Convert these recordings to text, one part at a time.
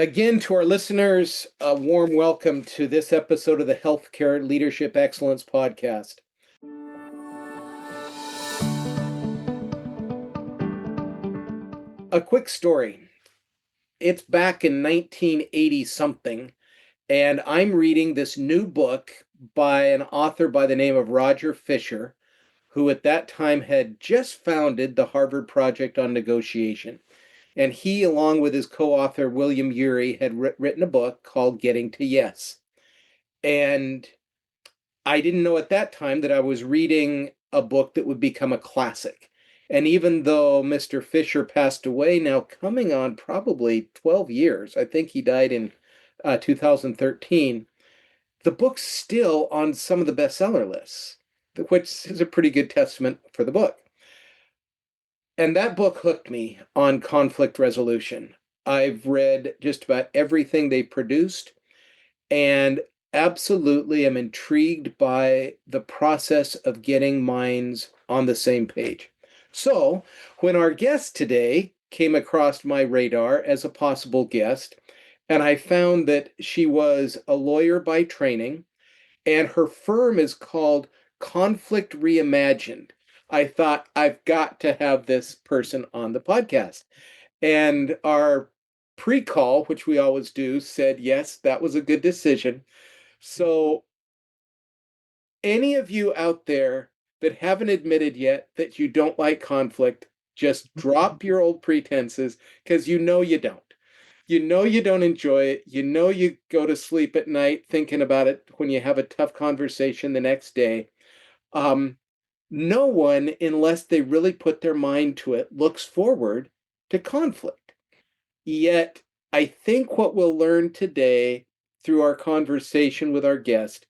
Again, to our listeners, a warm welcome to this episode of the Healthcare Leadership Excellence Podcast. A quick story. It's back in 1980 something, and I'm reading this new book by an author by the name of Roger Fisher, who at that time had just founded the Harvard Project on Negotiation. And he, along with his co-author William Ury, had written a book called Getting to Yes. And I didn't know at that time that I was reading a book that would become a classic. And even though Mr. Fisher passed away now coming on probably 12 years, I think he died in 2013, the book's still on some of the bestseller lists, which is a pretty good testament for the book. And that book hooked me on conflict resolution. I've read just about everything they produced and absolutely am intrigued by the process of getting minds on the same page. So, when our guest today came across my radar as a possible guest, and I found that she was a lawyer by training, and her firm is called Conflict Reimagined, I thought I've got to have this person on the podcast. And our pre-call, which we always do, said, yes, that was a good decision. So any of you out there that haven't admitted yet that you don't like conflict, just drop your old pretenses, because you know you don't. You know you don't enjoy it. You know you go to sleep at night thinking about it when you have a tough conversation the next day. No one, unless they really put their mind to it, looks forward to conflict. Yet, I think what we'll learn today through our conversation with our guest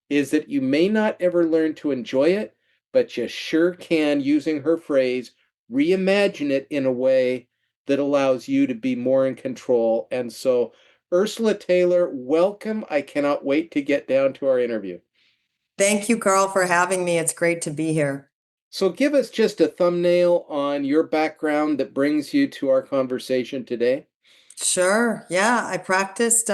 is that you may not ever learn to enjoy it, but you sure can, using her phrase, reimagine it in a way that allows you to be more in control. And so, Ursula Taylor, welcome. I cannot wait to get down to our interview. Thank you, Carl, for having me. It's great to be here. So give us just a thumbnail on your background that brings you to our conversation today. Sure. Yeah, I practiced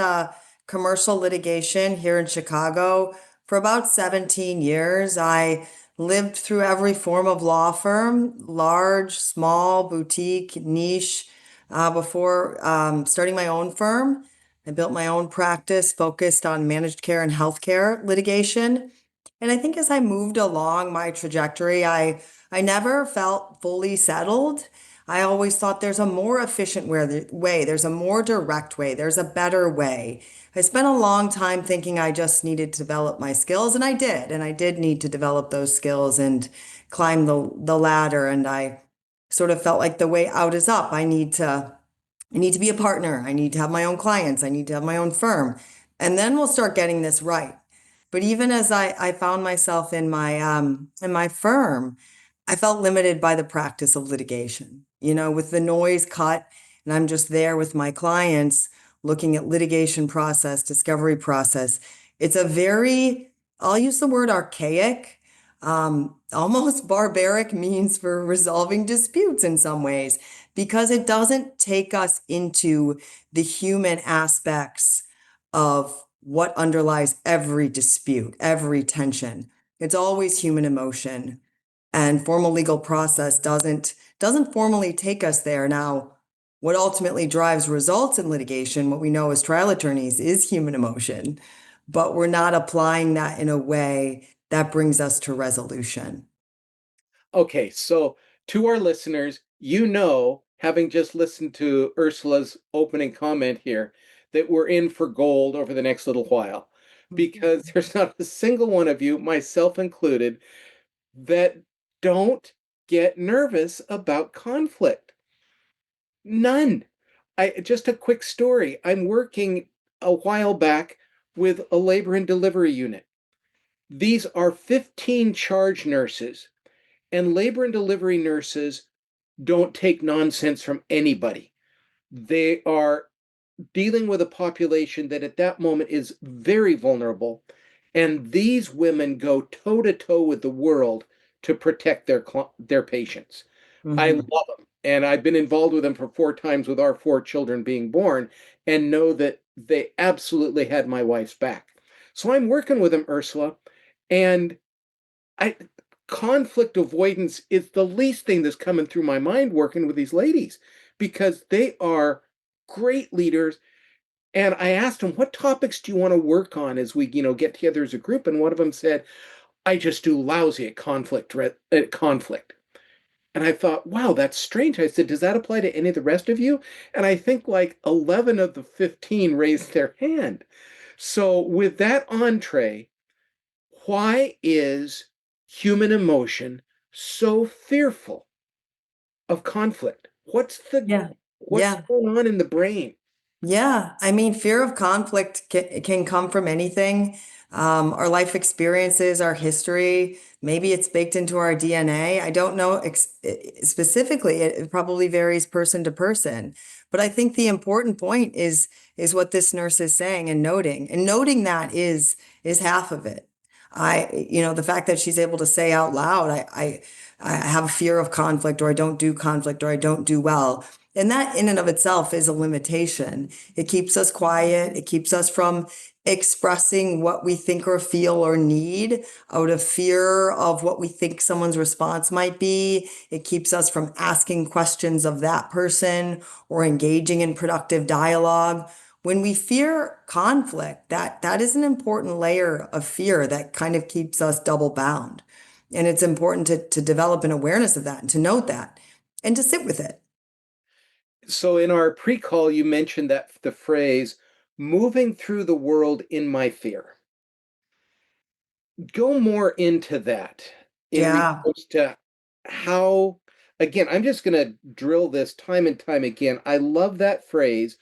commercial litigation here in Chicago for about 17 years. I lived through every form of law firm, large, small, boutique, niche, before starting my own firm. I built my own practice focused on managed care and healthcare litigation. And I think as I moved along my trajectory, I never felt fully settled. I always thought there's a more efficient way, there's a more direct way, there's a better way. I spent a long time thinking I just needed to develop my skills, and I did. And I did need to develop those skills and climb the ladder. And I sort of felt like the way out is up. I need to be a partner. I need to have my own clients. I need to have my own firm. And then we'll start getting this right. But even as I found myself in my firm, I felt limited by the practice of litigation. With the noise cut, and I'm just there with my clients looking at litigation process, discovery process. It's a very, I'll use the word archaic, almost barbaric means for resolving disputes in some ways, because it doesn't take us into the human aspects of what underlies every dispute, every tension. It's always human emotion. And formal legal process doesn't formally take us there. Now, what ultimately drives results in litigation, what we know as trial attorneys, is human emotion, but we're not applying that in a way that brings us to resolution. Okay, so to our listeners, having just listened to Ursula's opening comment here, that we're in for gold over the next little while, because there's not a single one of you, myself included, that don't get nervous about conflict. None. Just a quick story. I'm working a while back with a labor and delivery unit. These are 15 charge nurses, and labor and delivery nurses don't take nonsense from anybody. They are dealing with a population that at that moment is very vulnerable. And these women go toe to toe with the world to protect their patients. I Mhm. love them. and I've been involved with them for 4 times with our 4 children being born, and know that they absolutely had my wife's back. So I'm working with them, Ursula, and I conflict avoidance is the least thing that's coming through my mind working with these ladies because they are great leaders. And I asked them, what topics do you want to work on as we, get together as a group? And one of them said, I just do lousy at conflict. And I thought, wow, that's strange. I said, does that apply to any of the rest of you? And I think like 11 of the 15 raised their hand. So with that entree, why is human emotion so fearful of conflict? Yeah. What's Yeah. going on in the brain? Yeah, I mean, fear of conflict can come from anything. Our life experiences, our history, maybe it's baked into our DNA. I don't know specifically. It probably varies person to person. But I think the important point is what this nurse is saying and noting that is half of it. The fact that she's able to say out loud, I have a fear of conflict, or I don't do conflict, or I don't do well. And that in and of itself is a limitation. It keeps us quiet. It keeps us from expressing what we think or feel or need out of fear of what we think someone's response might be. It keeps us from asking questions of that person or engaging in productive dialogue. When we fear conflict, that is an important layer of fear that kind of keeps us double bound. And it's important to develop an awareness of that and to note that and to sit with it. So in our pre-call, you mentioned that the phrase moving through the world in my fear. Go more into that in Yeah. regards to how, again, I'm just going to drill this time and time again. I love that phrase,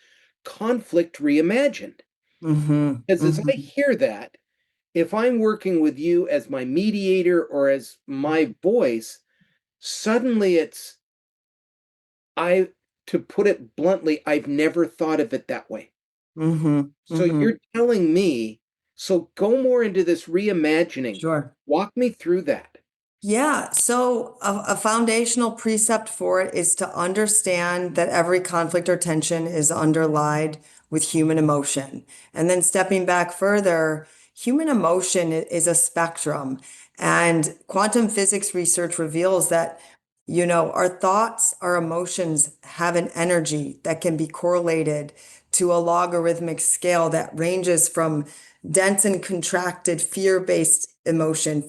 conflict reimagined. Hmm. Because as I Hmm. hear that, if I'm working with you as my mediator or as my voice, suddenly I, to put it bluntly, I've never thought of it that way. Hmm. So Hmm. you're telling me, so go more into this reimagining. Sure. Walk me through that. Yeah, so a foundational precept for it is to understand that every conflict or tension is underlined with human emotion. And then stepping back further, human emotion is a spectrum. And quantum physics research reveals that, our thoughts, our emotions have an energy that can be correlated to a logarithmic scale that ranges from dense and contracted fear-based emotion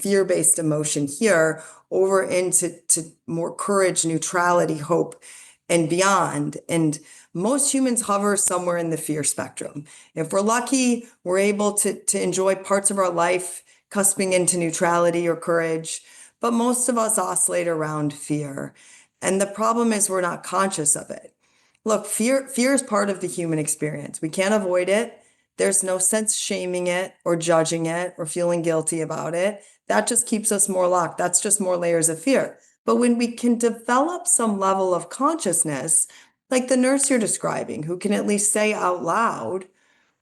here over into more courage, neutrality, hope, and beyond. And most humans hover somewhere in the fear spectrum. If we're lucky, we're able to enjoy parts of our life cusping into neutrality or courage, but most of us oscillate around fear. And the problem is we're not conscious of it. Look, fear is part of the human experience. We can't avoid it. There's no sense shaming it or judging it or feeling guilty about it. That just keeps us more locked. That's just more layers of fear. But when we can develop some level of consciousness, like the nurse you're describing, who can at least say out loud,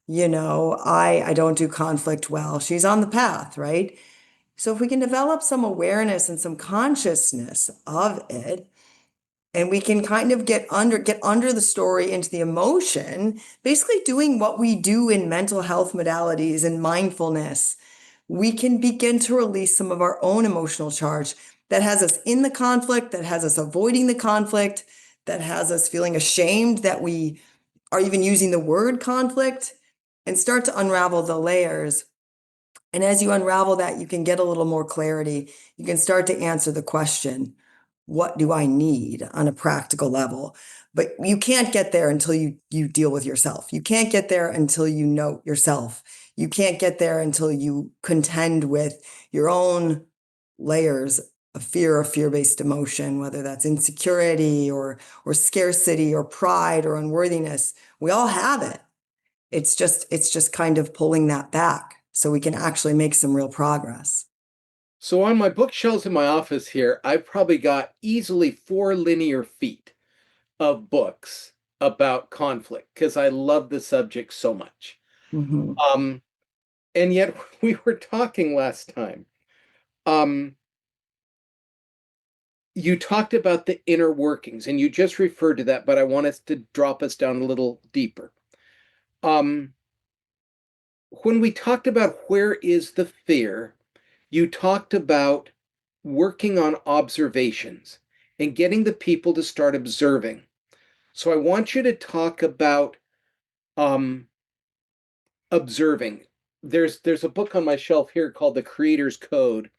I don't do conflict well. She's on the path, right? So if we can develop some awareness and some consciousness of it, and we can kind of get under the story into the emotion, basically doing what we do in mental health modalities and mindfulness, we can begin to release some of our own emotional charge that has us in the conflict, that has us avoiding the conflict, that has us feeling ashamed that we are even using the word conflict, and start to unravel the layers. And as you unravel that, you can get a little more clarity. You can start to answer the question, what do I need on a practical level? But you can't get there until you deal with yourself. You can't get there until you know yourself. You can't get there until you contend with your own layers of fear or fear-based emotion, whether that's insecurity or scarcity or pride or unworthiness. We all have it. It's just kind of pulling that back so we can actually make some real progress. So on my bookshelves in my office here, I've probably got easily 4 linear feet of books about conflict because I love the subject so much. Hmm. Um, and yet we were talking last time. Um, You talked about the inner workings, and you just referred to that, but I want us to drop us down a little deeper. Um, when we talked about where is the fear, you talked about working on observations and getting the people to start observing. So I want you to talk about um, observing. There's a book on my shelf here called The Creator's Code,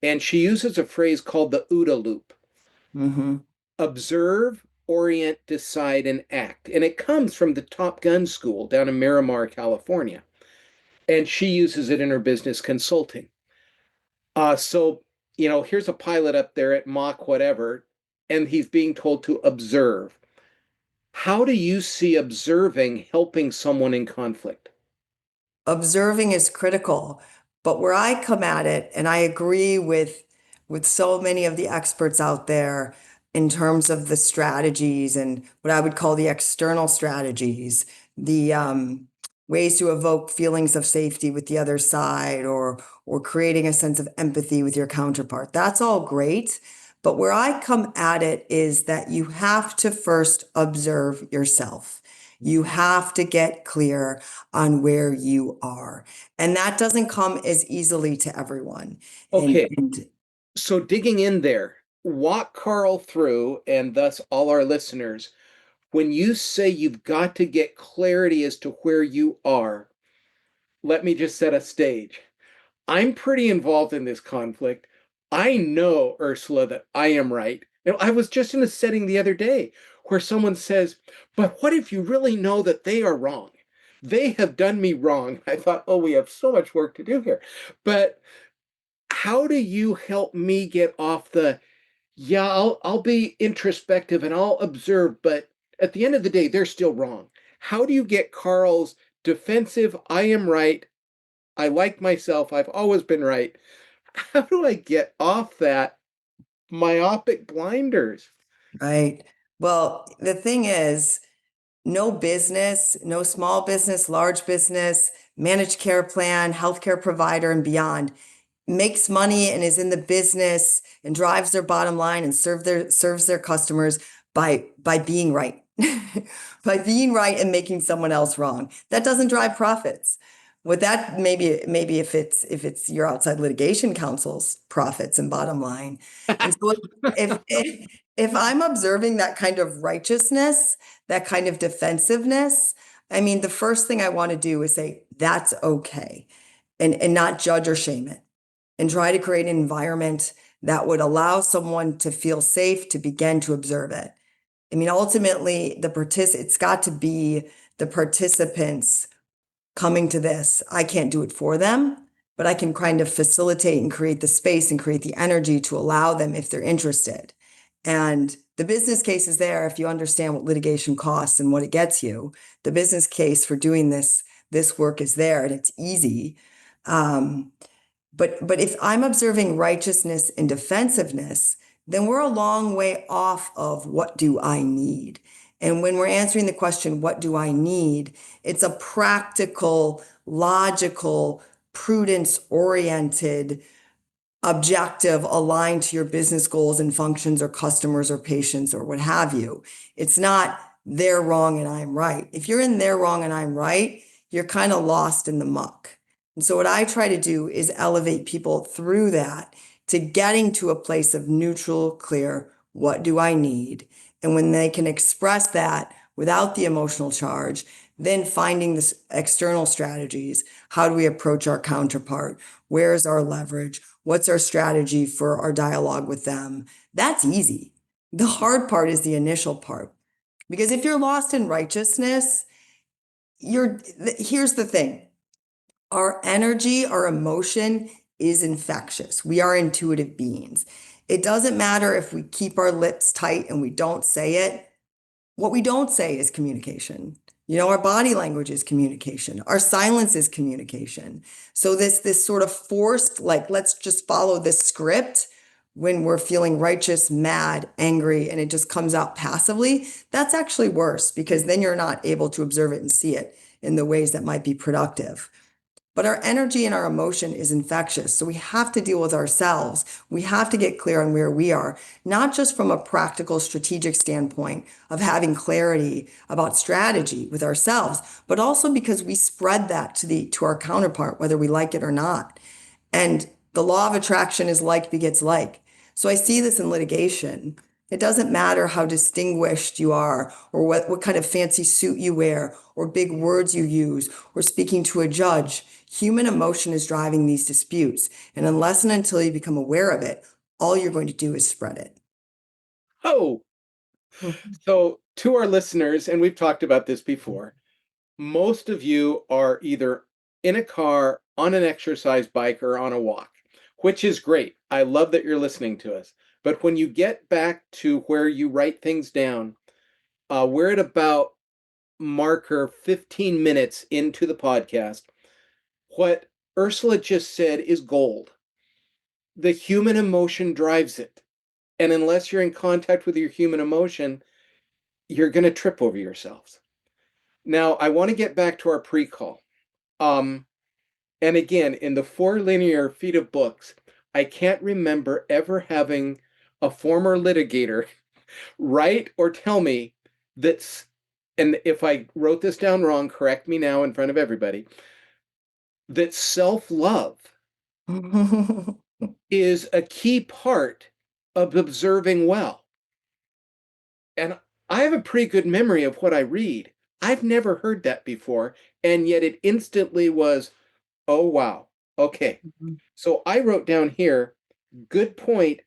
and she uses a phrase called the OODA loop: Mm-hmm. observe, orient, decide, and act. And it comes from the Top Gun School down in Miramar, California. And she uses it in her business consulting. So, here's a pilot up there at Mach whatever, and he's being told to observe. How do you see observing helping someone in conflict? Observing is critical, but where I come at it, and I agree with so many of the experts out there in terms of the strategies and what I would call the external strategies, the ways to evoke feelings of safety with the other side, or creating a sense of empathy with your counterpart. That's all great. But where I come at it is that you have to first observe yourself. You have to get clear on where you are. And that doesn't come as easily to everyone. Okay, And so digging in there, walk Carl through, and thus all our listeners, when you say you've got to get clarity as to where you are, let me just set a stage. I'm pretty involved in this conflict. I know, Ursula, that I am right. I was just in a setting the other day where someone says, but what if you really know that they are wrong? They have done me wrong. I thought, oh, we have so much work to do here. But how do you help me get off the, yeah, I'll be introspective and I'll observe, but at the end of the day, they're still wrong. How do you get Carl's defensive, I am right, I like myself, I've always been right? How do I get off that myopic blinders? right. Well, the thing is, no business, no small business, large business, managed care plan, healthcare provider, and beyond makes money and is in the business and drives their bottom line and serves their customers by being right. By being right and making someone else wrong. That doesn't drive profits. With that, maybe if it's your outside litigation counsel's profits and bottom line. And so if I'm observing that kind of righteousness, that kind of defensiveness, I mean, the first thing I want to do is say, that's okay, and not judge or shame it, and try to create an environment that would allow someone to feel safe to begin to observe it. I mean, ultimately, it's got to be the participants coming to this. I can't do it for them, but I can kind of facilitate and create the space and create the energy to allow them if they're interested. And the business case is there if you understand what litigation costs and what it gets you. The business case for doing this work is there, and it's easy. Um, but if I'm observing righteousness and defensiveness, then we're a long way off of what do I need? And when we're answering the question, what do I need? It's a practical, logical, prudence oriented objective aligned to your business goals and functions or customers or patients or what have you. It's not they're wrong and I'm right. If you're in they're wrong and I'm right, you're kind of lost in the muck. And so what I try to do is elevate people through that to getting to a place of neutral, clear, what do I need? And when they can express that without the emotional charge, then finding the external strategies. How do we approach our counterpart? Where's our leverage? What's our strategy for our dialogue with them? That's easy. The hard part is the initial part. Because if you're lost in righteousness, here's the thing. Our energy, our emotion is infectious. We are intuitive beings. It doesn't matter if we keep our lips tight and we don't say it. What we don't say is communication. Our body language is communication. Our silence is communication. So this sort of forced, like, let's just follow this script when we're feeling righteous, mad, angry, and it just comes out passively, that's actually worse because then you're not able to observe it and see it in the ways that might be productive. But our energy and our emotion is infectious. So we have to deal with ourselves. We have to get clear on where we are, not just from a practical strategic standpoint of having clarity about strategy with ourselves, but also because we spread that to our counterpart, whether we like it or not. And the law of attraction is like begets like. So I see this in litigation. It doesn't matter how distinguished you are, or what kind of fancy suit you wear, or big words you use, or speaking to a judge. Human emotion is driving these disputes. And unless and until you become aware of it, all you're going to do is spread it. Oh, so to our listeners, and we've talked about this before, most of you are either in a car, on an exercise bike, or on a walk, which is great. I love that you're listening to us. But when you get back to where you write things down, we're at about marker 15 minutes into the podcast. What Ursula just said is gold. The human emotion drives it. And unless you're in contact with your human emotion, you're going to trip over yourselves. Now, I want to get back to our pre-call. Um, and again, in the 4 linear feet of books, I can't remember ever having a former litigator write or tell me that's, and if I wrote this down wrong, correct me now in front of everybody, that self-love is a key part of observing well. And I have a pretty good memory of what I read. I've never heard that before, and yet it instantly was, oh, wow. Okay. So I wrote down here, good point.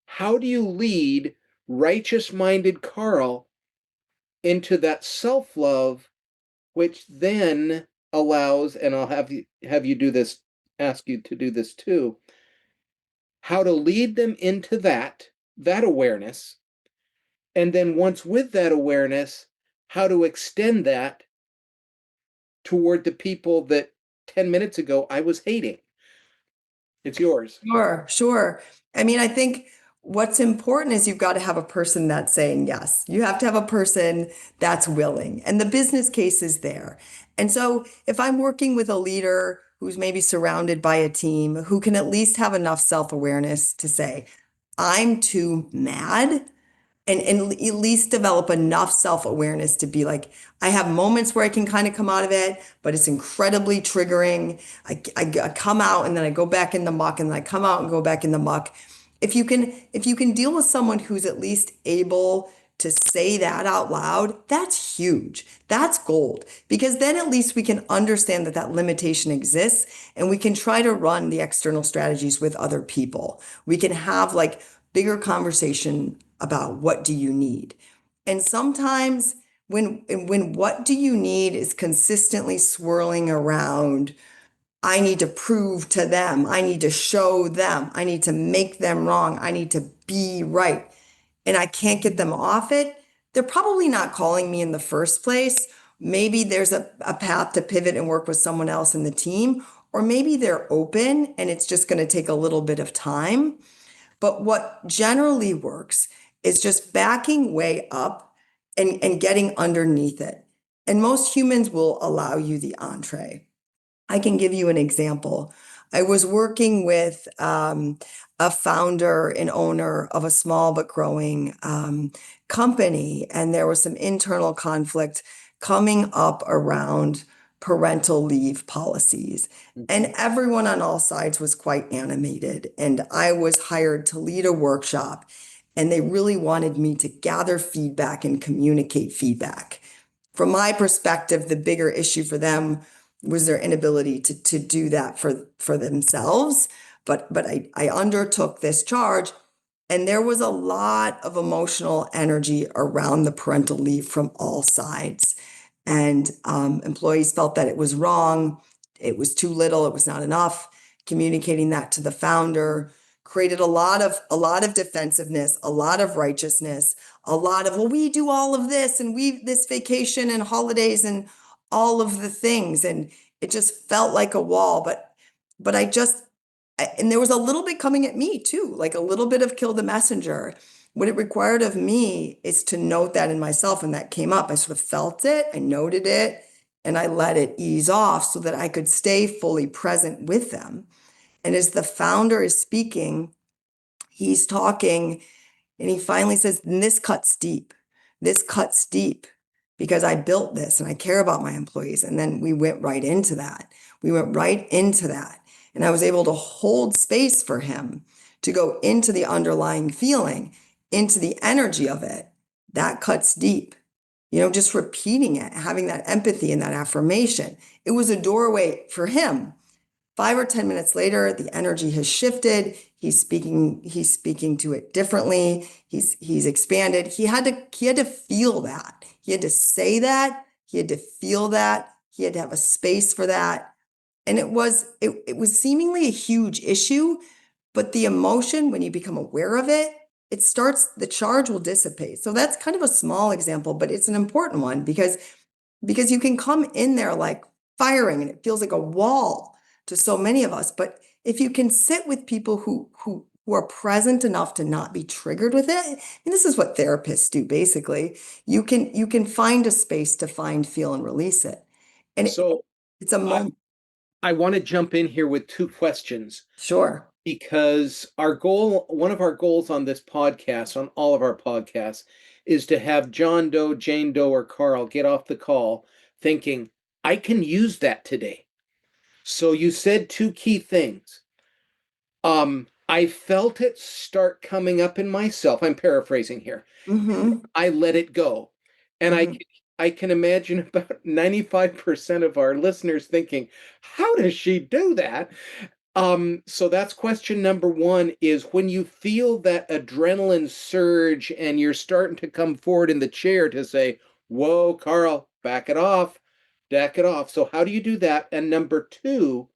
How do you lead righteous-minded Carl into that self-love, which then allows, and I'll have you do this, ask you to do this too, how to lead them into that awareness, and then once with that awareness, how to extend that toward the people that 10 minutes ago I was hating. It's yours. Sure, sure. I mean, I think what's important is you've got to have a person that's saying yes. You have to have a person that's willing, and the business case is there. And so if I'm working with a leader who's maybe surrounded by a team who can at least have enough self-awareness to say, I'm too mad and at least develop enough self-awareness to be like, I have moments where I can kind of come out of it, but it's incredibly triggering. I come out and then I go back in the muck and then I come out and go back in the muck. If you can deal with someone who's at least able to say that out loud, that's huge. That's gold. Because then at least we can understand that that limitation exists and we can try to run the external strategies with other people. We can have like bigger conversation about what do you need. And sometimes when what do you need is consistently swirling around, I need to prove to them, I need to show them, I need to make them wrong, I need to be right, and I can't get them off it, they're probably not calling me in the first place. Maybe there's a path to pivot and work with someone else in the team, or maybe they're open and it's just going to take a little bit of time. But what generally works is just backing way up and getting underneath it. And most humans will allow you the entree. I can give you an example. I was working with a founder and owner of a small but growing company, and there was some internal conflict coming up around parental leave policies. And everyone on all sides was quite animated. And I was hired to lead a workshop, and they really wanted me to gather feedback and communicate feedback. From my perspective, the bigger issue for them was their inability to do that for themselves. But I undertook this charge, and there was a lot of emotional energy around the parental leave from all sides. And employees felt that it was wrong, it was too little, it was not enough. Communicating that to the founder created a lot of defensiveness, a lot of righteousness, a lot of, well, we do all of this and we this vacation and holidays and all of the things. And it just felt like a wall. But and there was a little bit coming at me too, like a little bit of kill the messenger. What it required of me is to note that in myself, and that came up. I sort of felt it, I noted it, and I let it ease off so that I could stay fully present with them. And as the founder is speaking, he's talking and he finally says, and this cuts deep. This cuts deep because I built this and I care about my employees. And then we went right into that. We went right into that. And I was able to hold space for him to go into the underlying feeling, into the energy of it. That cuts deep. Just repeating it, having that empathy and that affirmation. It was a doorway for him. 5 or 10 minutes later, the energy has shifted. He's speaking to it differently. He's expanded. He had to feel that. He had to say that. He had to feel that. He had to have a space for that. And it was seemingly a huge issue, but the emotion, when you become aware of it, the charge will dissipate. So that's kind of a small example, but it's an important one because you can come in there like firing and it feels like a wall to so many of us. But if you can sit with people who are present enough to not be triggered with it, and this is what therapists do basically, you can find a space to find, feel, and release it. And So it's a I, moment. I want to jump in here with two questions Sure. because one of our goals on this podcast, on all of our podcasts, is to have John Doe, Jane Doe, or Carl get off the call thinking, I can use that today. So you said two key things. I felt it start coming up in myself. I'm paraphrasing here. Mm-hmm. I let it go. And Mm-hmm. I can imagine about 95% of our listeners thinking, how does she do that? So that's question number one is when you feel that adrenaline surge and you're starting to come forward in the chair to say, whoa, Carl, back it off. So how do you do that? And number two,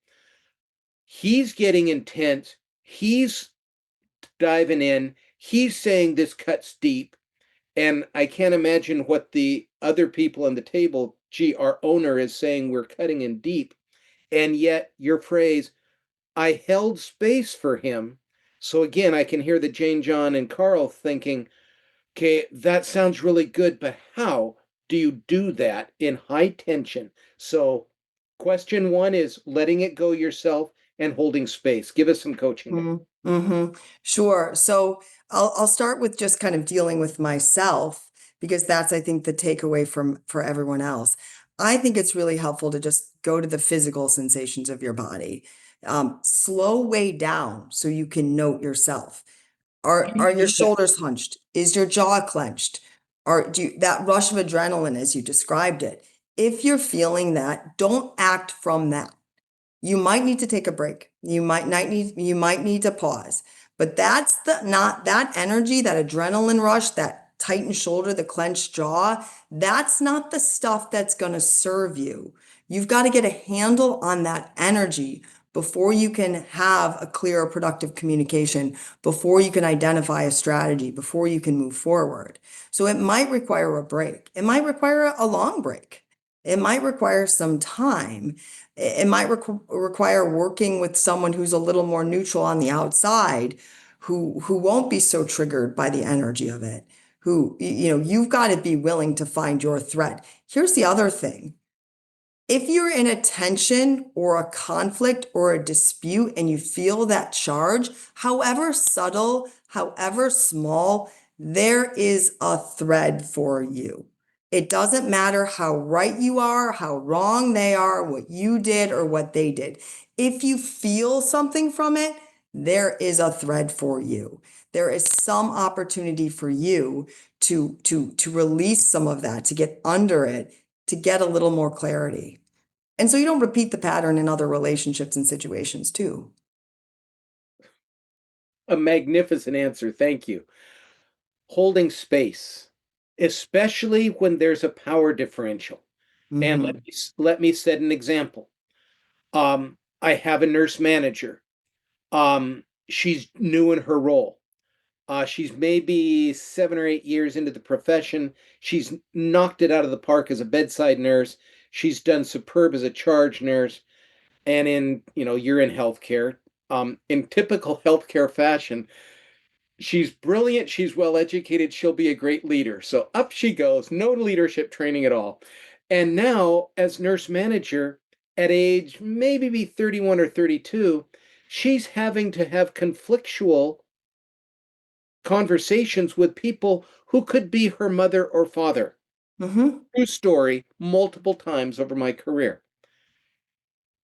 he's getting intense. He's diving in. He's saying this cuts deep. And I can't imagine what the other people on the table, gee, our owner is saying we're cutting in deep. And yet your phrase, I held space for him. So again, I can hear the Jane, John, and Carl thinking, okay, that sounds really good, but how do you do that in high tension? So question one is letting it go yourself and holding space. Give us some coaching there. Mm-hmm. Sure. So I'll start with just kind of dealing with myself because that's, I think, the takeaway for everyone else. I think it's really helpful to just go to the physical sensations of your body. Slow way down so you can note yourself. Are your shoulders hunched? Is your jaw clenched? That rush of adrenaline as you described it? If you're feeling that, don't act from that. You might need to take a break. You might need to pause. But that's not that energy, that adrenaline rush, that tightened shoulder, the clenched jaw. That's not the stuff that's going to serve you. You've got to get a handle on that energy before you can have a clear, productive communication, before you can identify a strategy, before you can move forward. So it might require a break. It might require a long break. It might require some time. It might require working with someone who's a little more neutral on the outside, who won't be so triggered by the energy of it. You've got to be willing to find your threat. Here's the other thing. If you're in a tension or a conflict or a dispute and you feel that charge, however subtle, however small, there is a thread for you. It doesn't matter how right you are, how wrong they are, what you did or what they did. If you feel something from it, there is a thread for you. There is some opportunity for you to release some of that, to get under it, to get a little more clarity. And so you don't repeat the pattern in other relationships and situations too. A magnificent answer. Thank you. Holding space, especially when there's a power differential. And Hmm. let me set an example. I have a nurse manager. She's new in her role. She's maybe 7 or 8 years into the profession. She's knocked it out of the park as a bedside nurse. She's done superb as a charge nurse. And you're in healthcare. In typical healthcare fashion, she's brilliant. She's well educated. She'll be a great leader. So up she goes. No leadership training at all. And now, as nurse manager, at age maybe be 31 or 32, she's having to have conflictual conversations with people who could be her mother or father. Hmm. True story, multiple times over my career.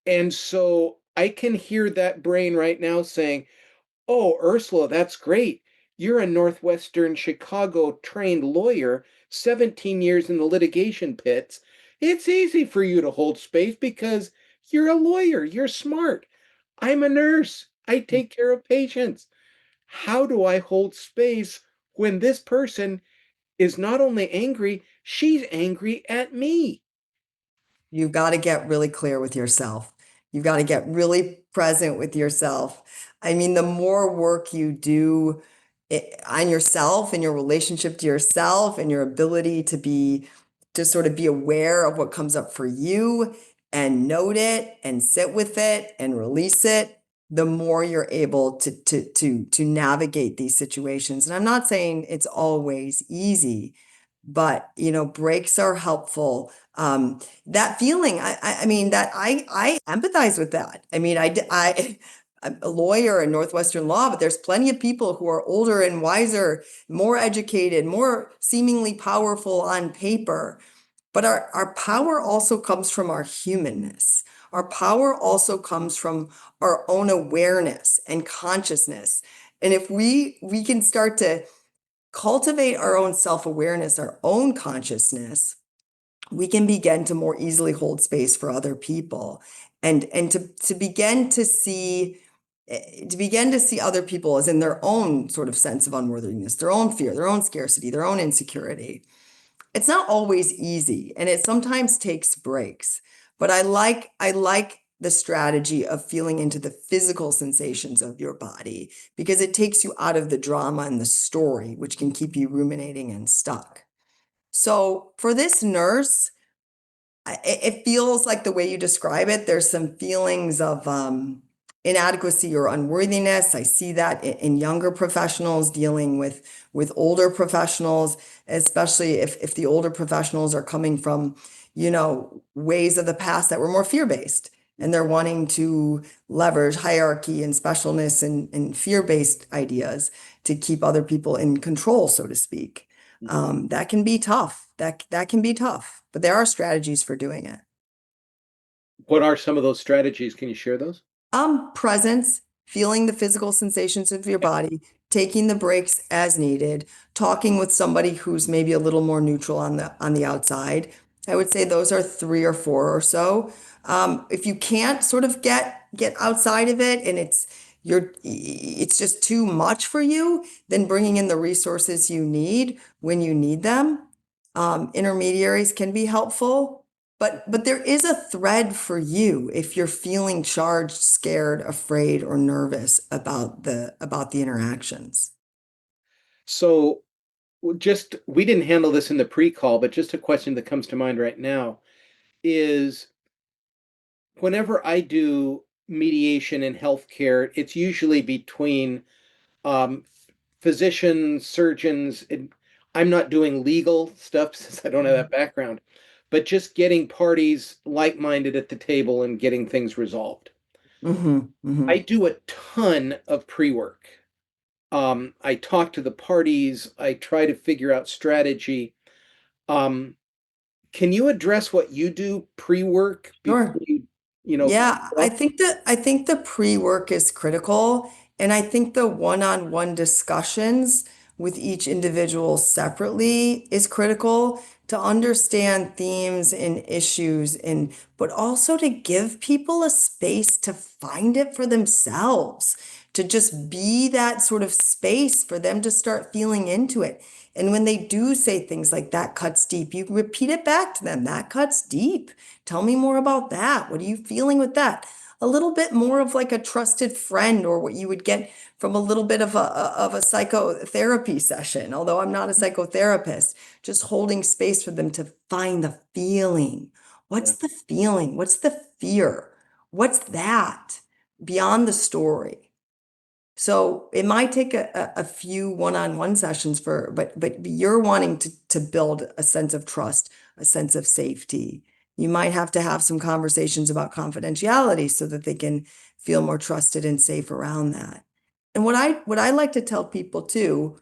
And so I can hear that brain right now saying, "Oh, Ursula, that's great. You're a Northwestern Chicago trained lawyer, 17 years in the litigation pits. It's easy for you to hold space because you're a lawyer. You're smart. I'm a nurse. I take care of patients. How do I hold space when this person is not only angry, she's angry at me?" You've got to get really clear with yourself. You've got to get really present with yourself. I mean, the more work you do on yourself and your relationship to yourself and your ability to sort of be aware of what comes up for you and note it and sit with it and release it, the more you're able to navigate these situations. And I'm not saying it's always easy, but breaks are helpful. That feeling, I mean, that I empathize with that. I mean, I'm a lawyer in Northwestern law, but there's plenty of people who are older and wiser, more educated, more seemingly powerful on paper. But our power also comes from our humanness. Our power also comes from our own awareness and consciousness. And if we can start to cultivate our own self-awareness, our own consciousness, we can begin to more easily hold space for other people and to begin to see other people as in their own sort of sense of unworthiness, their own fear, their own scarcity, their own insecurity. It's not always easy and it sometimes takes breaks, but I like the strategy of feeling into the physical sensations of your body because it takes you out of the drama and the story, which can keep you ruminating and stuck. So for this nurse, it feels like the way you describe it, there's some feelings of inadequacy or unworthiness. I see that in younger professionals dealing with older professionals, especially if the older professionals are coming from, ways of the past that were more fear-based. And they're wanting to leverage hierarchy and specialness and fear-based ideas to keep other people in control, so to speak. That can be tough. That can be tough, but there are strategies for doing it. What are some of those strategies? Can you share those? Presence, feeling the physical sensations of your body, taking the breaks as needed, talking with somebody who's maybe a little more neutral on the outside. I would say those are three or four or so. If you can't sort of get outside of it and it's just too much for you, then bringing in the resources you need when you need them. Intermediaries can be helpful. But there is a thread for you if you're feeling charged, scared, afraid, or nervous about the interactions. So, just we didn't handle this in the pre-call, but just a question that comes to mind right now is whenever I do mediation in healthcare, it's usually between um, physicians, surgeons, and I'm not doing legal stuff since I don't have that background, but just getting parties like-minded at the table and getting things resolved. Hmm. Hmm. I do a ton of pre-work. I talk to the parties. I try to figure out strategy. Um, can you address what you do pre-work before Sure. kick Yeah, off? I think the pre-work is critical, and I think the one-on-one discussions with each individual separately is critical to understand themes and issues and but also to give people a space to find it for themselves, to just be that sort of space for them to start feeling into it. And when they do say things like that cuts deep, you repeat it back to them. That cuts deep. Tell me more about that. What are you feeling with that? A little bit more of like a trusted friend or what you would get from a little bit of a psychotherapy session, although I'm not a psychotherapist, just holding space for them to find the feeling. Yeah. What's the feeling? What's the fear? What's that beyond the story? So it might take a few one-on-one sessions but you're wanting to build a sense of trust, a sense of safety. You might have to have some conversations about confidentiality so that they can feel more trusted and safe around that. And what I like to tell people too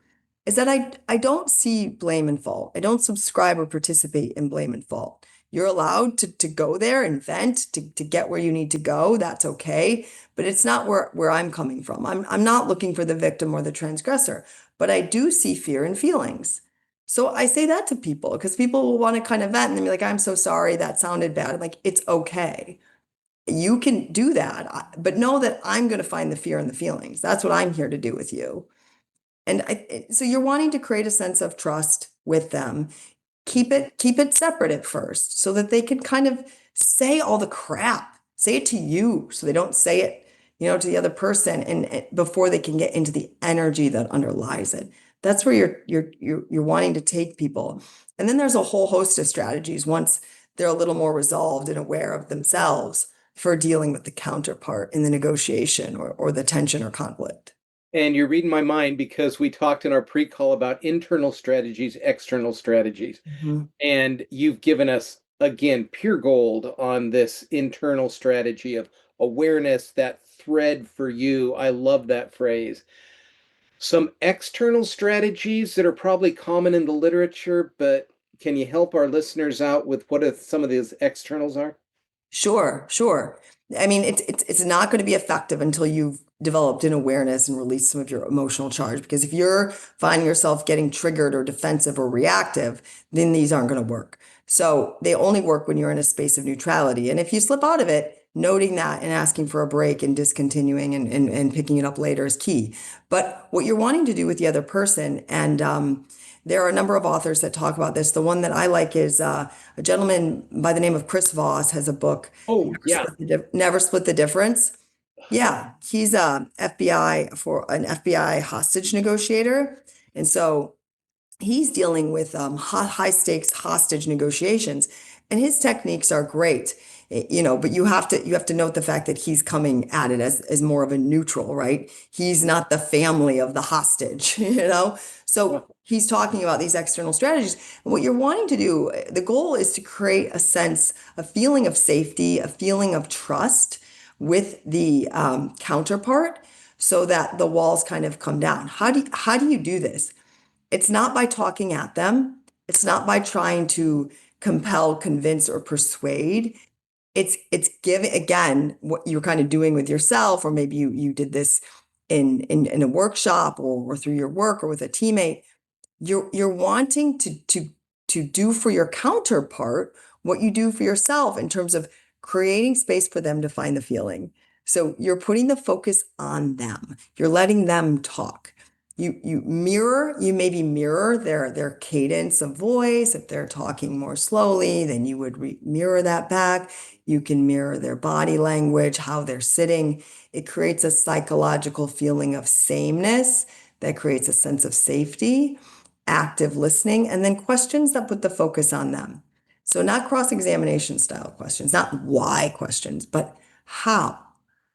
is that I don't see blame and fault. I don't subscribe or participate in blame and fault. You're allowed to go there and vent to get where you need to go. That's okay. But it's not where I'm coming from. I'm not looking for the victim or the transgressor, but I do see fear and feelings. So I say that to people because people will want to kind of vent and be like, I'm so sorry, that sounded bad. I'm like, it's okay. You can do that, but know that I'm going to find the fear and the feelings. That's what I'm here to do with you. And so you're wanting to create a sense of trust with them. Keep it separate at first so that they can kind of say all the crap. Say it to you so they don't say it, to the other person and before they can get into the energy that underlies it. That's where you're wanting to take people. And then there's a whole host of strategies once they're a little more resolved and aware of themselves for dealing with the counterpart in the negotiation or the tension or conflict. And you're reading my mind because we talked in our pre-call about internal strategies, external strategies. Mhm. And you've given us, again, pure gold on this internal strategy of awareness, that thread for you. I love that phrase. Some external strategies that are probably common in the literature, but can you help our listeners out with what some of these externals are? Sure, sure. I mean, it's not going to be effective until you've developed an awareness and released some of your emotional charge. Because if you're finding yourself getting triggered or defensive or reactive, then these aren't going to work. So they only work when you're in a space of neutrality. And if you slip out of it, noting that and asking for a break and discontinuing and picking it up later is key. But what you're wanting to do with the other person, and there are a number of authors that talk about this. The one that I like is a gentleman by the name of Chris Voss has a book, Oh, yeah. Never Split the Difference. Yeah, he's a FBI for an FBI hostage negotiator. And so he's dealing with high stakes hostage negotiations, and his techniques are great. But you have to note the fact that he's coming at it as more of a neutral, right? He's not the family of the hostage, So he's talking about these external strategies. And what you're wanting to do, the goal is to create a feeling of safety, a feeling of trust with the counterpart so that the walls kind of come down. How do you do this? It's not by talking at them. It's not by trying to compel, convince, or persuade. It's giving again what you're kind of doing with yourself, or maybe you did this in a workshop or through your work or with a teammate. You're wanting to do for your counterpart what you do for yourself in terms of creating space for them to find the feeling. So you're putting the focus on them. You're letting them talk. You maybe mirror their cadence of voice. If they're talking more slowly, then you would mirror that back. You can mirror their body language, how they're sitting. It creates a psychological feeling of sameness that creates a sense of safety, active listening, and then questions that put the focus on them. So not cross-examination style questions, not why questions, but how.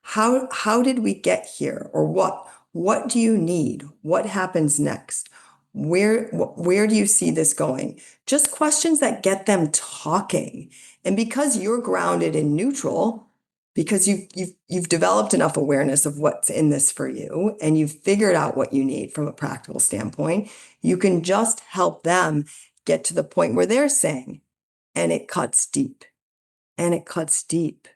How did we get here? Or what? What do you need? What happens next? Where do you see this going? Just questions that get them talking. And because you're grounded in neutral, because you've developed enough awareness of what's in this for you, and you've figured out what you need from a practical standpoint, you can just help them get to the point where they're saying, and it cuts deep, and it cuts deep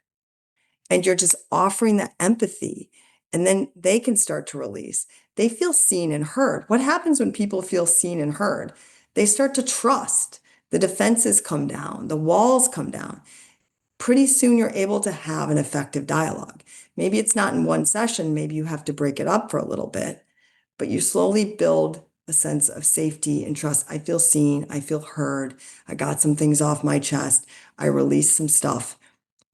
and you're just offering that empathy and then they can start to release. They feel seen and heard. What happens when people feel seen and heard? They start to trust. The defenses come down, the walls come down. Pretty soon you're able to have an effective dialogue. Maybe it's not in one session, maybe you have to break it up for a little bit, but you slowly build a sense of safety and trust. I feel seen, I feel heard. I got some things off my chest. I released some stuff.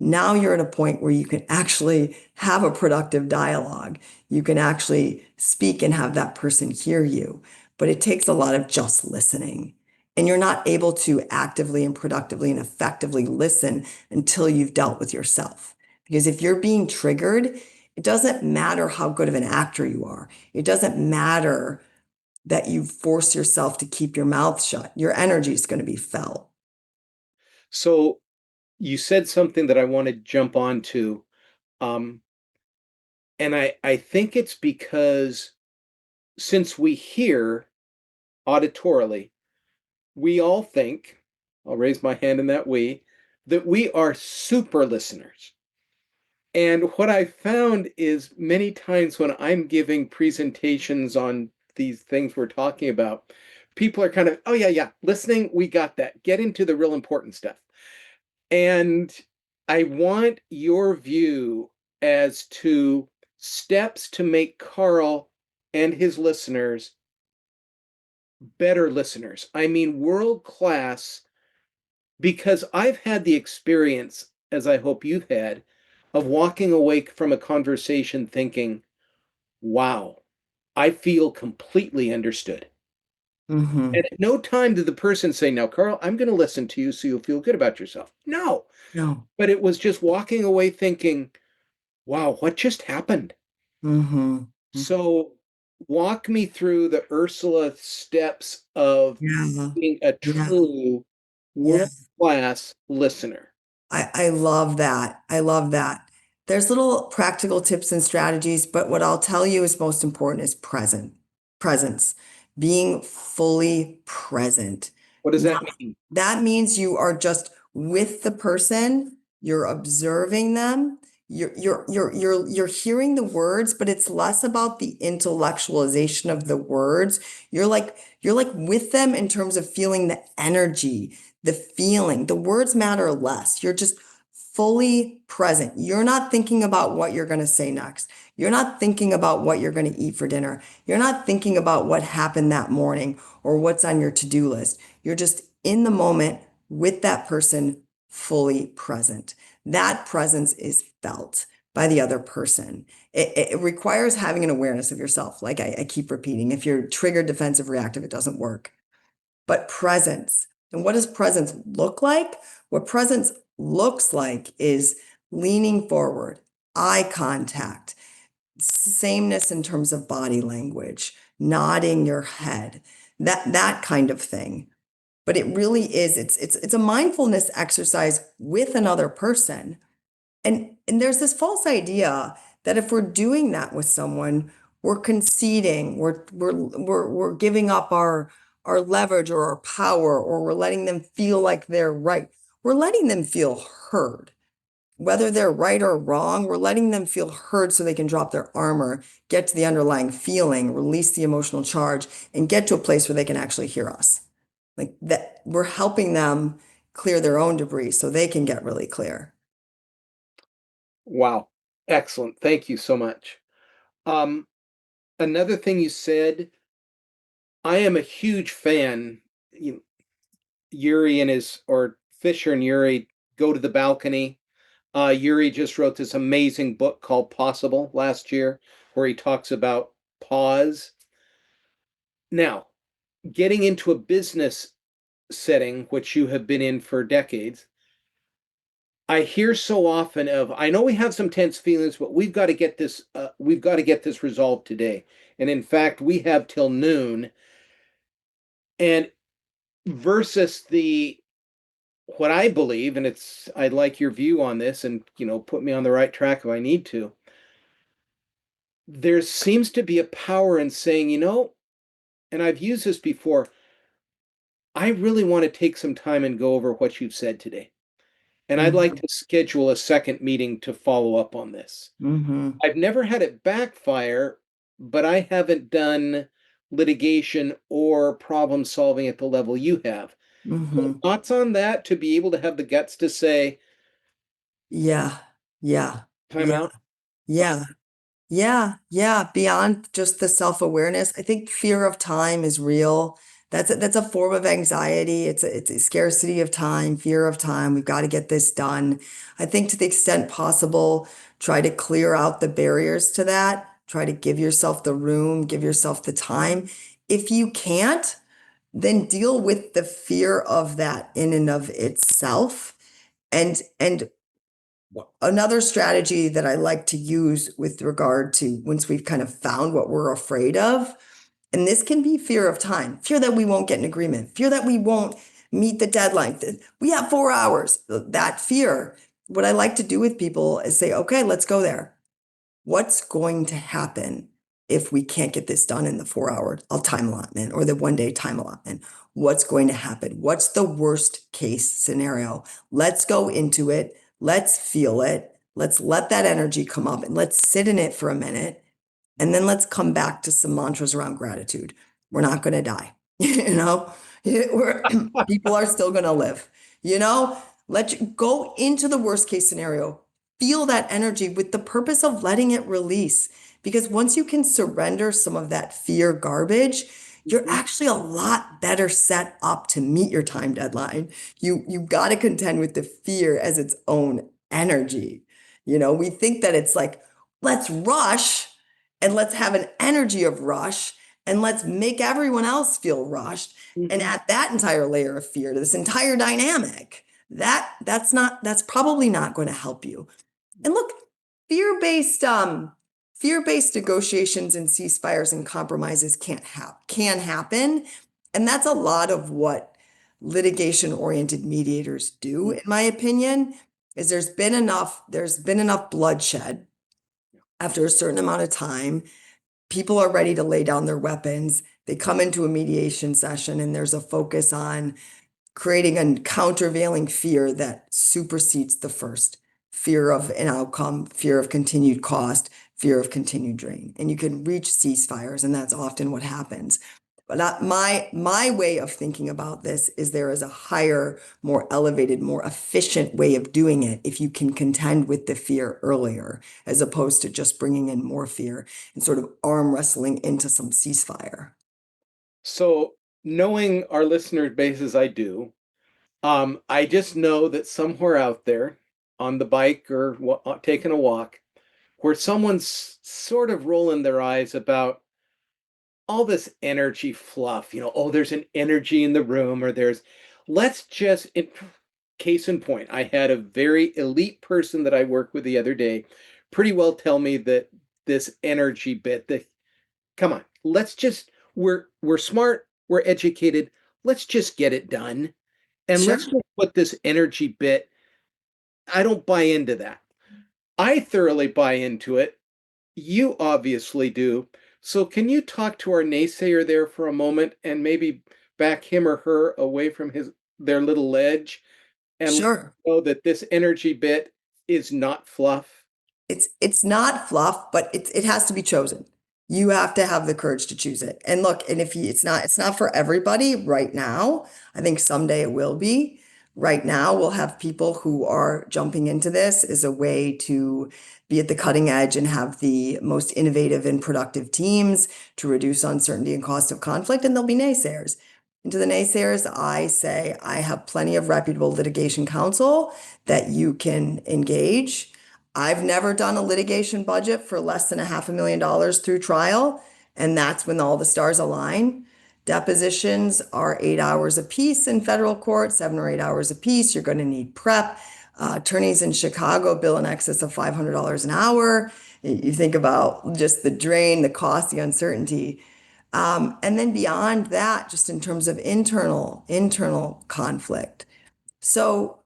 Now you're at a point where you can actually have a productive dialogue. You can actually speak and have that person hear you. But it takes a lot of just listening. And you're not able to actively and productively and effectively listen until you've dealt with yourself. Because if you're being triggered It doesn't matter how good of an actor you are. It doesn't matter that you force yourself to keep your mouth shut. Your energy is going to be felt. So you said something that I want to jump on to. Um, and I think it's because since we hear auditorily, we all think, I'll raise my hand in that we are super listeners. And what I found is many times when I'm giving presentations on these things we're talking about, people are kind of, oh, yeah, yeah, listening, we got that. Get into the real important stuff. And I want your view as to steps to make Carl and his listeners better listeners. I mean, world class, because I've had the experience, as I hope you've had, of walking away from a conversation thinking, wow, I feel completely understood. Hmm. And at no time did the person say, now, Carl, I'm going to listen to you so you'll feel good about yourself. No, No. but it was just walking away thinking, wow, what just happened? Hmm. So walk me through the Ursula steps of Yeah. being a Yeah. true Yeah. world-class listener. I love that. I love that. There's little practical tips and strategies, but what I'll tell you is most important is presence, being fully present. What does Now, that mean? that means you are just with the person, you're observing them, you're hearing the words, but it's less about the intellectualization of the words. You're like with them in terms of feeling the energy, the feeling. The words matter less. You're just fully present. You're not thinking about what you're going to say next. You're not thinking about what you're going to eat for dinner. You're not thinking about what happened that morning or what's on your to-do list. You're just in the moment with that person, fully present. That presence is felt by the other person. It requires having an awareness of yourself. Like I keep repeating, if you're triggered, defensive, reactive, it doesn't work. But presence. And what does presence look like? What presence looks like is leaning forward, eye contact, sameness in terms of body language, nodding your head, that kind of thing. But it really is, it's a mindfulness exercise with another person. And there's this false idea that if we're doing that with someone, we're conceding, we're giving up our leverage or our power, or we're letting them feel like they're right. We're letting them feel heard. Whether they're right or wrong, we're letting them feel heard so they can drop their armor, get to the underlying feeling, release the emotional charge, and get to a place where they can actually hear us. Like that, we're helping them clear their own debris so they can get really clear. Wow. Excellent. Thank you so much. Um, Another thing you said, I am a huge fan. You, Yuri and his, or Fisher and Yuri go to the balcony. Yuri just wrote this amazing book called Possible last year, where he talks about pause. Now, getting into a business setting, which you have been in for decades, I hear so often of, I know we have some tense feelings, but we've got to get this resolved today. And in fact, we have till noon. And versus the what I believe, and I'd like your view on this, and put me on the right track if I need to. There seems to be a power in saying, and I've used this before, I really want to take some time and go over what you've said today. And I'd like Hmm. to schedule a second meeting to follow up on this. Hmm. I've never had it backfire, but I haven't done litigation or problem solving at the level you have. So Hmm. thoughts on that, to be able to have the guts to say, Yeah, yeah, time yeah, out? yeah. Yeah, yeah, beyond just the self-awareness, I think fear of time is real. That's a form of anxiety. It's a scarcity of time, fear of time. We've got to get this done. I think to the extent possible, try to clear out the barriers to that. Try to give yourself the room, give yourself the time. If you can't, then deal with the fear of that in and of itself. And Another strategy that I like to use with regard to once we've kind of found what we're afraid of, and this can be fear of time, fear that we won't get an agreement, fear that we won't meet the deadline. We have 4 hours. That fear. What I like to do with people is say, okay, let's go there. What's going to happen if we can't get this done in the 4 hour time allotment or the 1 day time allotment? What's going to happen? What's the worst case scenario? Let's go into it. Let's feel it. Let's let that energy come up and let's sit in it for a minute. And then let's come back to some mantras around gratitude. We're not going to die. You know, people are still going to live. You know, let you go into the worst case scenario, feel that energy with the purpose of letting it release. Because once you can surrender some of that fear garbage, you're Mhm. actually a lot better set up to meet your time deadline. You got to contend with the fear as its own energy. You know, we think that it's like, let's rush and let's have an energy of rush and let's make everyone else feel rushed and Mhm. add that entire layer of fear to this entire dynamic. That's probably not going to help you. And look, fear-based fear-based negotiations and ceasefires and compromises can happen. And that's a lot of what litigation-oriented mediators do, Mhm. in my opinion, is there's been enough bloodshed after a certain amount of time. People are ready to lay down their weapons. They come into a mediation session and there's a focus on creating a countervailing fear that supersedes the first fear of an outcome, fear of continued cost, fear of continued drain. And you can reach ceasefires, and that's often what happens. But my way of thinking about this is there is a higher, more elevated, more efficient way of doing it if you can contend with the fear earlier, as opposed to just bringing in more fear and sort of arm wrestling into some ceasefire. So, knowing our listener base as I do, I just know that somewhere out there on the bike or taking a walk, where someone's sort of rolling their eyes about all this energy fluff, oh, there's an energy in the room, or let's just, case in point, I had a very elite person that I worked with the other day pretty well tell me that this energy bit, that, come on, we're smart, we're educated, let's just get it done. And let's Sure. just put this energy bit, I don't buy into that. I thoroughly buy into it. You obviously do. So can you talk to our naysayer there for a moment and maybe back him or her away from their little ledge and Sure. know that this energy bit is not fluff? It's not fluff, but it has to be chosen. You have to have the courage to choose it. And look, and if you, it's not for everybody right now. I think someday it will be. Right now, we'll have people who are jumping into this as a way to be at the cutting edge and have the most innovative and productive teams to reduce uncertainty and cost of conflict. And there'll be naysayers. And to the naysayers, I say I have plenty of reputable litigation counsel that you can engage. I've never done a litigation budget for less than $500,000 through trial, and that's when all the stars align. Depositions are 8 hours a piece in federal court, 7 or 8 hours a piece. You're going to need prep. Attorneys in Chicago bill in excess of $500 an hour. You think about just the drain, the cost, the uncertainty. And then beyond that, just in terms of internal conflict. So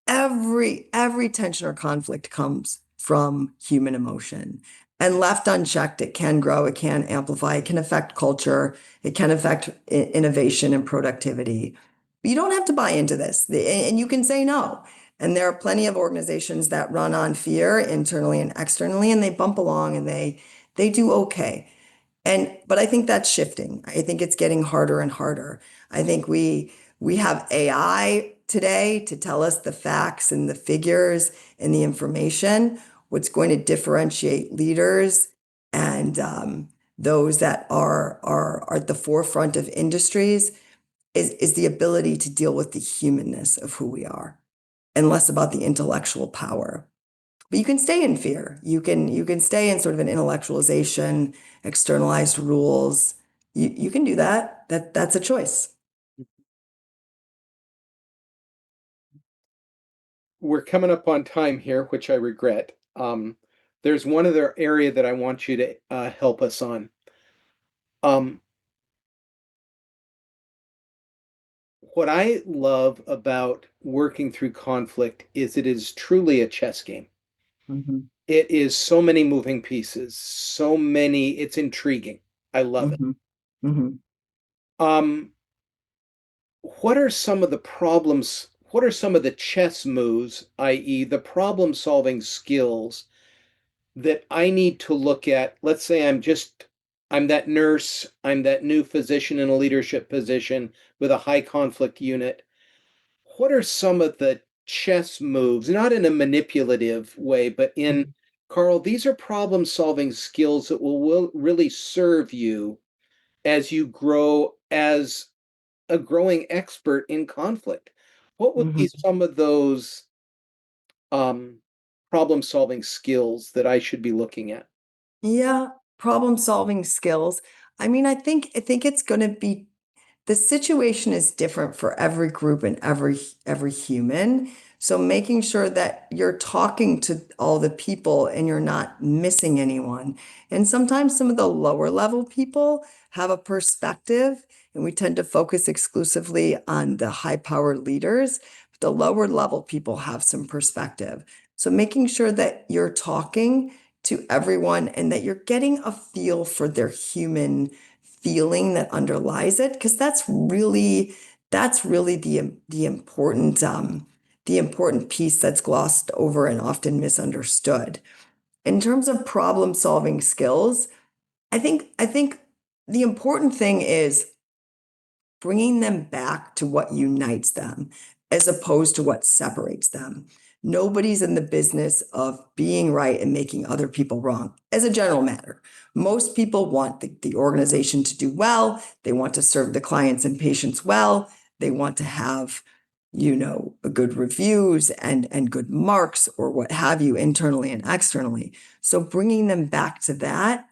every tension or conflict comes from human emotion. And left unchecked, it can grow, it can amplify, it can affect culture, it can affect innovation and productivity. But you don't have to buy into this, and you can say no. And there are plenty of organizations that run on fear internally and externally, and they bump along and they do okay. But I think that's shifting. I think it's getting harder and harder. I think we have AI today to tell us the facts and the figures and the information. What's going to differentiate leaders and those that are at the forefront of industries is the ability to deal with the humanness of who we are and less about the intellectual power. But you can stay in fear. You can stay in sort of an intellectualization, externalized rules. You can do that. That's a choice. we're coming up on time here, which I regret. There's one other area that I want you to help us on. Um, what I love about working through conflict is it is truly a chess game. Hmm. It is so many moving pieces, so many, it's intriguing. I love it. Hmm. Hmm. Um, what are some of the problems? What are some of the chess moves, i.e., the problem solving skills that I need to look at? Let's say I'm that nurse, I'm that new physician in a leadership position with a high conflict unit. What are some of the chess moves, not in a manipulative way, but in Carl, these are problem solving skills that will really serve you as you grow as a growing expert in conflict. What would be Hmm. some of those um, problem solving skills that I should be looking at? Yeah, problem solving skills. I think it's going to be the situation is different for every group and every human. So making sure that you're talking to all the people and you're not missing anyone. And sometimes some of the lower level people have a perspective, and we tend to focus exclusively on the high powered leaders. But the lower level people have some perspective. So making sure that you're talking to everyone and that you're getting a feel for their human feeling that underlies it, because that's really the important piece that's glossed over and often misunderstood. In terms of problem solving skills, I think the important thing is bringing them back to what unites them as opposed to what separates them. Nobody's in the business of being right and making other people wrong, as a general matter. Most people want the organization to do well. They want to serve the clients and patients well. They want to have, good reviews and good marks or what have you, internally and externally. So bringing them back to that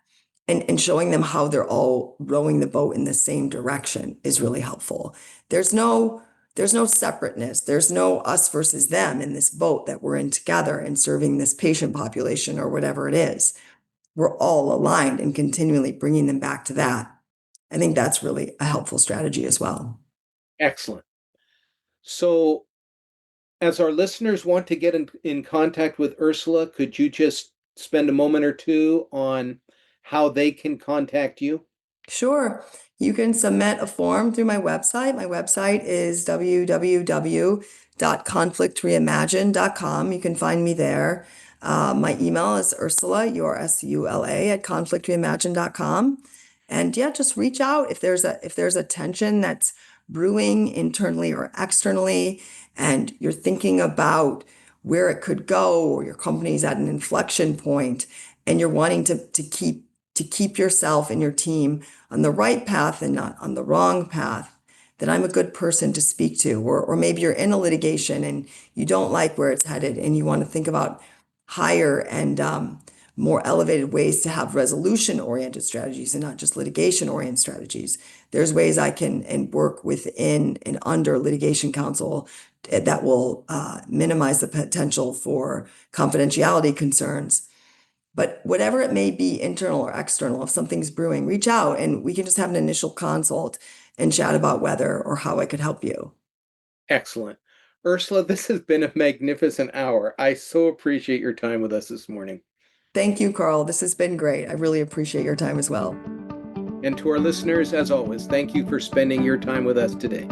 and showing them how they're all rowing the boat in the same direction is really helpful. There's no separateness. There's no us versus them in this boat that we're in together and serving this patient population or whatever it is. We're all aligned and continually bringing them back to that. I think that's really a helpful strategy as well. Excellent. So, as our listeners want to get in contact with Ursula, could you just spend a moment or two on how they can contact you? Sure. You can submit a form through my website. My website is www.conflictreimagined.com. You can find me there. My email is Ursula, Ursula, at conflictreimagined.com. And yeah, just reach out if there's a tension that's brewing internally or externally, and you're thinking about where it could go, or your company's at an inflection point, and you're wanting to keep yourself and your team on the right path and not on the wrong path, that I'm a good person to speak to. Or maybe you're in a litigation and you don't like where it's headed and you want to think about higher and more elevated ways to have resolution oriented strategies and not just litigation oriented strategies. There's ways I can and work within and under litigation counsel that will minimize the potential for confidentiality concerns. But whatever it may be, internal or external, if something's brewing, reach out and we can just have an initial consult and chat about whether or how I could help you. Excellent. Ursula, this has been a magnificent hour. I so appreciate your time with us this morning. Thank you, Carl. This has been great. I really appreciate your time as well. And to our listeners, as always, thank you for spending your time with us today.